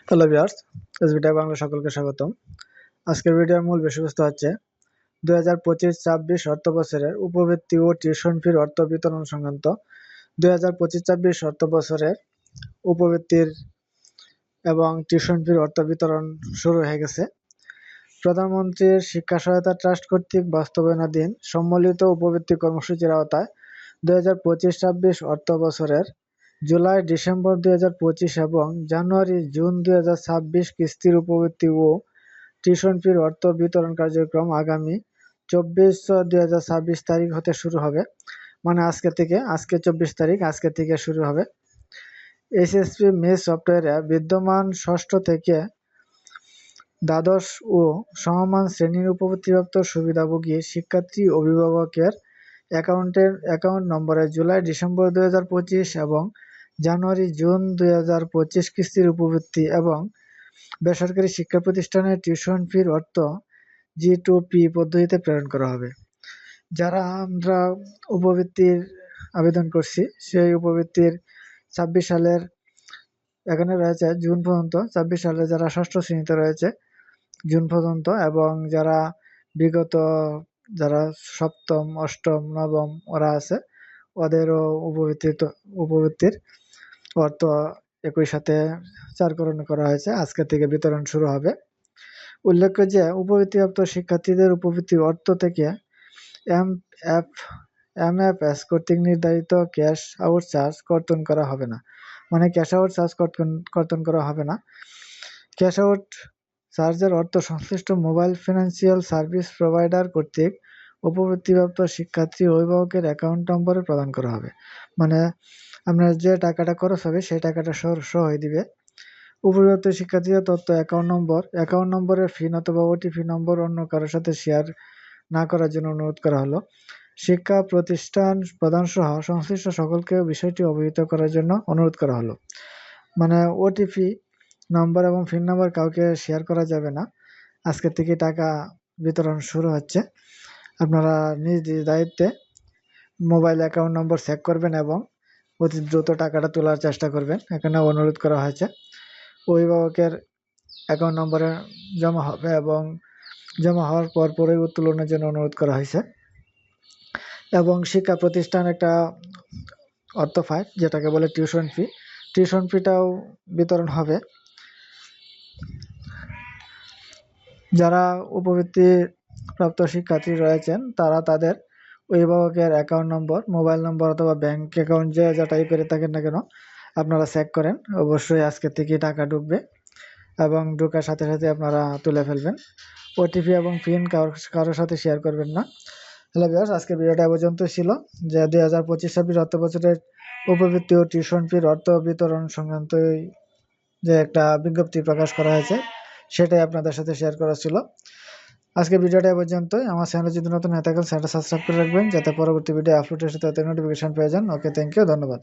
Hello viewers, এসবিটাই Bangla সকলকে স্বাগতম। আজকের ভিডিওর মূল বিষয়বস্তু হচ্ছে 2025-26 অর্থবছরের উপবৃত্তি ও টিউশন ফির অর্থ বিতরণ সংক্রান্ত 2025-26 অর্থবছরের উপবৃত্তির এবং টিউশন ফির অর্থ বিতরণ শুরু হয়ে গেছে। প্রধানমন্ত্রীর শিক্ষা সহায়তা ট্রাস্ট কর্তৃক বাস্তবায়নাধীন সম্মিলিত উপবৃত্তি কর্মসূচির আওতায় 2025-26 অর্থবছরের জুলাই ডিসেম্বর 2025 এবং জানুয়ারি-জুন 2026 কিস্তির উপবৃত্তি ও টিউশন ফির অর্থ বিতরণ কার্যক্রম আগামী 24/6/2026 তারিখ হতে শুরু হবে। মানে আজকে 24 তারিখ আজকে থেকে শুরু হবে। এসএসপি মেস সফটওয়্যারে বিদ্যমান ষষ্ঠ থেকে দ্বাদশ ও সমমান শ্রেণীর উপবৃত্তিপ্রাপ্ত সুবিধাভোগী শিক্ষার্থী অভিভাবকের অ্যাকাউন্ট নম্বরে জুলাই ডিসেম্বর 2025 এবং জানুয়ারি-জুন 2025 কিস্তির উপবৃত্তি এবং বেসরকারি শিক্ষা প্রতিষ্ঠানের টিউশন ফির অর্থ G2P পদ্ধতিতে প্রেরণ করা হবে। যারা আমরা উপবৃত্তির আবেদন করছি সেই উপবৃত্তির 26 সালের এখানে রয়েছে জুন পর্যন্ত, 26 সালে যারা ষষ্ঠ শ্রেণীতে রয়েছে জুন পর্যন্ত, এবং যারা বিগত যারা সপ্তম, অষ্টম, নবম ওরা আছে ওদেরও উপবৃত্তির অর্থ একই সাথে চারকরণ করা হয়েছে। আজকে থেকে বিতরণ শুরু হবে। উল্লেখ্য যে উপবৃত্তিপ্রাপ্ত শিক্ষার্থীদের উপবৃত্তির অর্থ থেকে MFS কর্তৃক নির্ধারিত ক্যাশ আউট চার্জ কর্তন করা হবে না। মানে ক্যাশ আউট চার্জ কর্তন করা হবে না। ক্যাশ আউট চার্জের অর্থ সংশ্লিষ্ট মোবাইল ফিনান্সিয়াল সার্ভিস প্রোভাইডার কর্তৃক উপবৃত্তিপ্রাপ্ত শিক্ষার্থী অভিভাবকের অ্যাকাউন্ট নম্বরে প্রদান করা হবে। মানে আপনার যে টাকাটা খরচ হবে সেই টাকাটা সহ দিবে। উপরিউক্ত শিক্ষার্থীদের তথ্য অ্যাকাউন্ট নম্বরের পিন অথবা ওটিপি নম্বর অন্য কারোর সাথে শেয়ার না করার জন্য অনুরোধ করা হলো। শিক্ষা প্রতিষ্ঠান প্রধান সহ সংশ্লিষ্ট সকলকে বিষয়টি অবহিত করার জন্য অনুরোধ করা হলো। মানে ওটিপি নম্বর এবং পিন নম্বর কাউকে শেয়ার করা যাবে না। আজকে থেকে টাকা বিতরণ শুরু হচ্ছে। আপনারা নিজ দায়িত্বে মোবাইল অ্যাকাউন্ট নম্বর চেক করবেন এবং অতি দ্রুত টাকাটা তোলার চেষ্টা করবেন, এখানে অনুরোধ করা হয়েছে। অভিভাবকের অ্যাকাউন্ট নম্বরে জমা হবে এবং জমা হওয়ার পরেই উত্তোলনের জন্য অনুরোধ করা হয়েছে। এবং শিক্ষা প্রতিষ্ঠান একটা অর্থ পায় যেটাকে বলে টিউশন ফিটাও বিতরণ হবে। যারা উপবৃত্তি প্রাপ্ত শিক্ষার্থী রয়েছেন তারা তাদের অভিভাবকের অ্যাকাউন্ট নম্বর, মোবাইল নম্বর অথবা ব্যাংক অ্যাকাউন্ট যেটাই করে থাকেন না কেন আপনারা চেক করেন। অবশ্যই আজকে থেকে টাকা ঢুকবে এবং ঢোকার সাথে সাথে আপনারা তুলে ফেলবেন। ওটিপি এবং পিন কারোর সাথে শেয়ার করবেন না। হ্যালো ভিউয়ার্স, আজকে ভিডিওটা পর্যন্ত ছিল যে 2025-26 অর্থ বছরের উপবৃত্তি ও টিউশন ফির অর্থ বিতরণ সংক্রান্ত যে একটা বিজ্ঞপ্তি প্রকাশ করা হয়েছে সেটাই আপনাদের সাথে শেয়ার করা ছিল। আজকে ভিডিওটা পর্যন্তই। আমার চ্যানেলে যদি নতুন হয়ে থাকেন চ্যানেলটা সাবস্ক্রাইব করে রাখবেন যাতে পরবর্তী ভিডিও আপলোডের সাথে নোটিফিকেশন পেয়ে যান। ওকে, থ্যাংক ইউ, ধন্যবাদ।